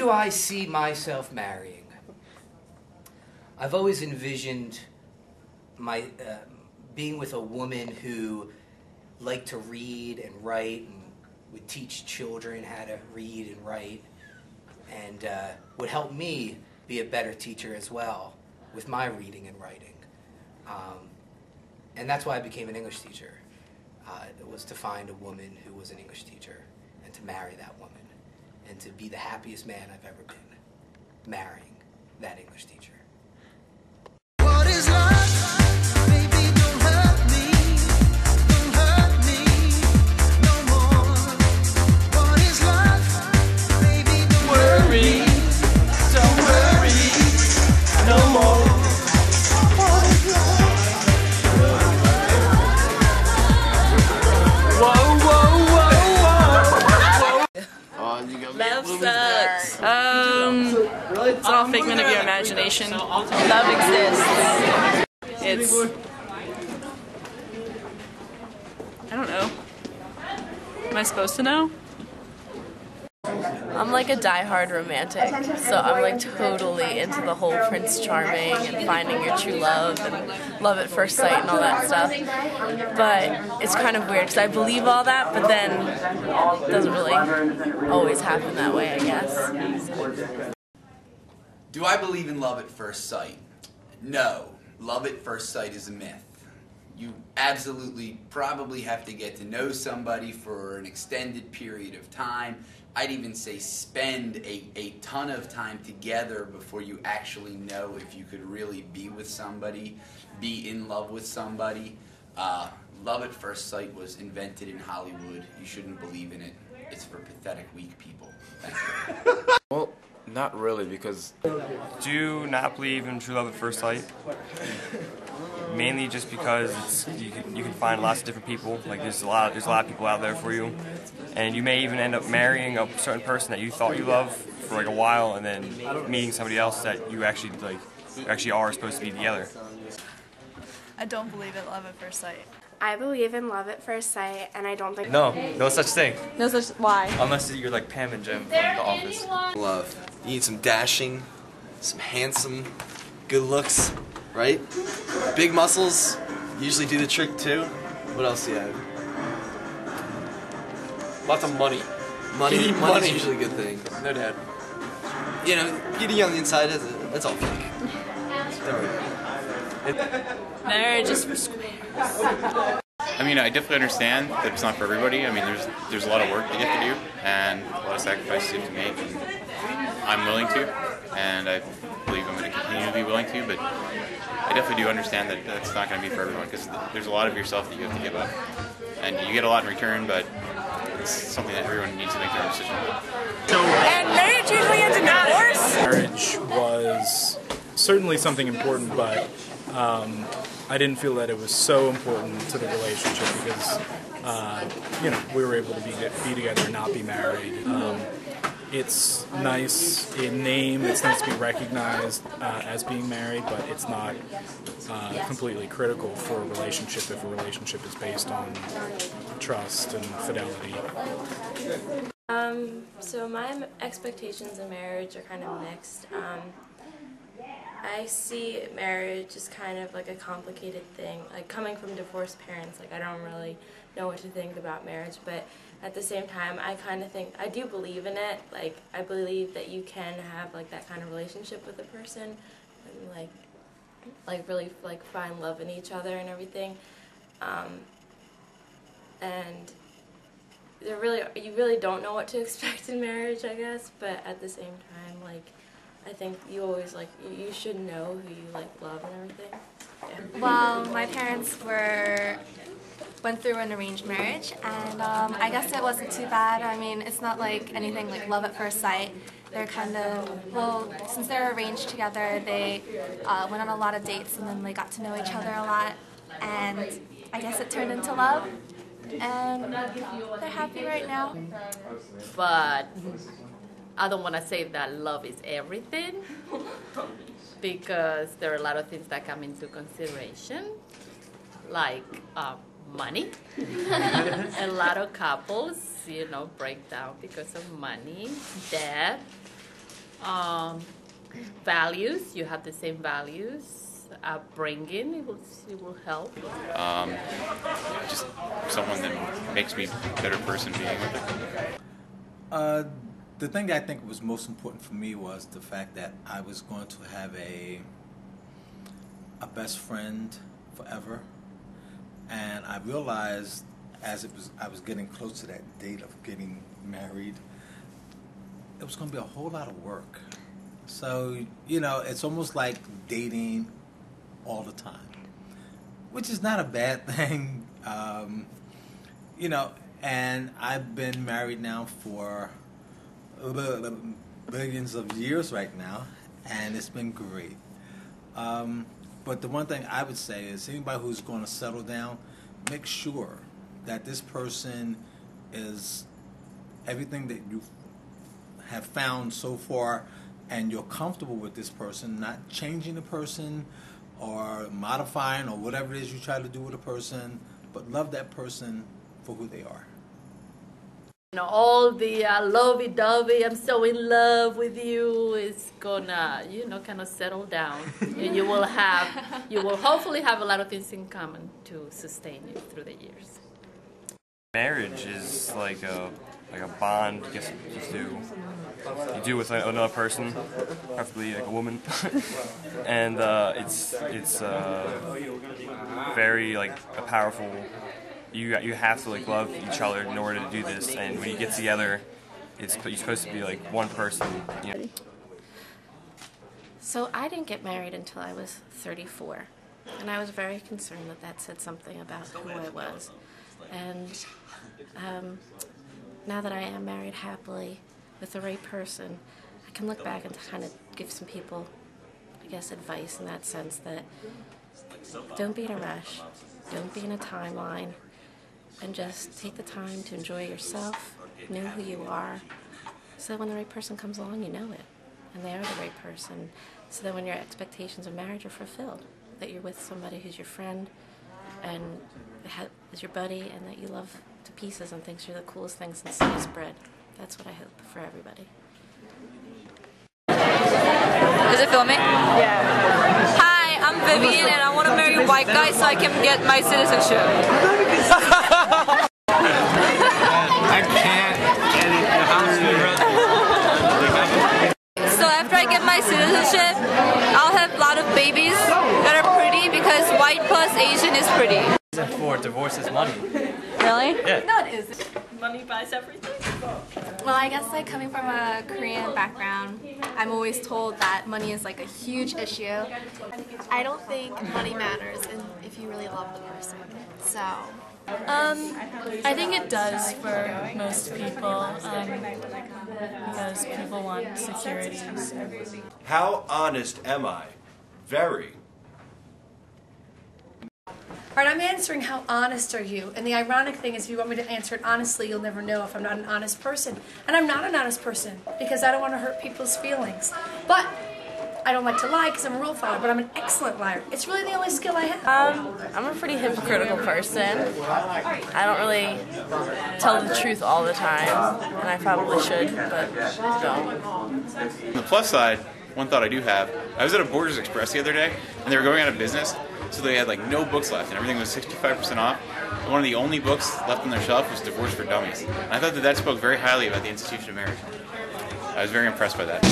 do I see myself marrying? I've always envisioned my being with a woman who liked to read and write and would teach children how to read and write, and would help me be a better teacher as well with my reading and writing. And that's why I became an English teacher. It was to find a woman who was an English teacher and to marry that woman and to be the happiest man I've ever been, marrying that English teacher. What is love? Baby, don't hurt me. Don't hurt me no more. What is love? Baby, don't worry. Don't worry no more. Love sucks. It's all a figment of your imagination. Love exists. It's... I don't know. Am I supposed to know? I'm like a die-hard romantic, so I'm like totally into the whole Prince Charming and finding your true love and love at first sight and all that stuff. But it's kind of weird because I believe all that, but then it doesn't really always happen that way, I guess. Do I believe in love at first sight? No. Love at first sight is a myth. You absolutely probably have to get to know somebody for an extended period of time. I'd even say spend a ton of time together before you actually know if you could really be with somebody, be in love with somebody. Love at first sight was invented in Hollywood. You shouldn't believe in it. It's for pathetic, weak people. Thank you. Well, not really, because... Do not believe in true love at first sight. Mainly just because you can find lots of different people. Like there's a lot of people out there for you, and you may even end up marrying a certain person that you thought you loved for like a while, and then meeting somebody else that you actually are supposed to be together. I don't believe in love at first sight. I believe in love at first sight, and I don't think... No such thing. No such... Why? Unless you're like Pam and Jim from The Office. Love. You need some dashing, some handsome, good looks, right? Big muscles usually do the trick too. What else do you have? Lots of money. Money's usually a good thing. No dad. You know, beauty on the inside, that's all fake. Marriage is for squares. I mean, I definitely understand that it's not for everybody. I mean, there's a lot of work that you have to do and a lot of sacrifices you have to make. And I'm willing to, and I believe I'm going to continue to be willing to, but I definitely do understand that that's not going to be for everyone because there's a lot of yourself that you have to give up. And you get a lot in return, but it's something that everyone needs to make their own decision about. And marriage usually ends in divorce. Marriage was certainly something important, but I didn't feel that it was so important to the relationship because, you know, we were able to be together and not be married. It's nice in name, it's nice to be recognized as being married, but it's not completely critical for a relationship if a relationship is based on trust and fidelity. So my expectations of marriage are kind of mixed. I see marriage as kind of like a complicated thing. Like coming from divorced parents, like I don't really know what to think about marriage, but at the same time, I kind of think, I do believe in it. Like I believe that you can have like that kind of relationship with a person and like really like find love in each other and everything. And you really don't know what to expect in marriage, I guess, but at the same time, like I think you always you should know who you love and everything. Yeah. Well, my parents went through an arranged marriage, and I guess it wasn't too bad. I mean, it's not like anything like love at first sight. They're kind of, well, since they're arranged together, they went on a lot of dates, and then they got to know each other a lot, and I guess it turned into love, and they're happy right now. But I don't want to say that love is everything because there are a lot of things that come into consideration, like money. A lot of couples, break down because of money, debt, Values, you have the same values. Upbringing, it will help. Just someone that makes me a better person being with it. The thing I think was most important for me was the fact that I was going to have a best friend forever, and I realized as I was getting close to that date of getting married, it was going to be a whole lot of work. So, you know, it's almost like dating all the time, which is not a bad thing, you know, and I've been married now for billions of years right now, and it's been great. But the one thing I would say is anybody who's going to settle down, make sure that this person is everything that you have found so far, and you're comfortable with this person, not changing the person or modifying or whatever it is you try to do with a person, but love that person for who they are. You know, all the lovey-dovey, I'm so in love with you, is gonna, you know, kind of settle down. And you will hopefully have a lot of things in common to sustain you through the years. Marriage is like a bond you do with another person, preferably like a woman, and it's very like a powerful. You have to like love each other in order to do this, and when you get together, you're supposed to be like one person. You know. So I didn't get married until I was 34, and I was very concerned that said something about who I was. And now that I am married happily with the right person, I can look back and kind of give some people, I guess, advice in that sense that don't be in a rush, don't be in a timeline, and just take the time to enjoy yourself, know who you are, so that when the right person comes along, you know it, and they are the right person, so that when your expectations of marriage are fulfilled, that you're with somebody who's your friend and is your buddy, and that you love to pieces and thinks you're the coolest thing since sliced bread. That's what I hope for everybody. Is it filming? Yeah. Hi, I'm Vivian, and I want to marry a white guy so I can get my citizenship. I can't get it. So after I get my citizenship, I'll have a lot of babies that are pretty because white plus Asian is pretty. For divorce is money. Really? Yeah. No, it isn't. Money buys everything. Well, I guess like coming from a Korean background, I'm always told that money is like a huge issue. I don't think money matters if you really love the person. So. I think it does for most people because people want security. How honest am I? Very. All right, I'm answering how honest are you? And the ironic thing is if you want me to answer it honestly, you'll never know if I'm not an honest person. And I'm not an honest person because I don't want to hurt people's feelings. But I don't like to lie because I'm a rule follower, but I'm an excellent liar. It's really the only skill I have. I'm a pretty hypocritical person. I don't really tell the truth all the time, and I probably should, but don't. On the plus side, one thought I do have, I was at a Borders Express the other day, and they were going out of business, so they had like no books left, and everything was 65% off. And one of the only books left on their shelf was Divorce for Dummies. And I thought that spoke very highly about the institution of marriage. I was very impressed by that.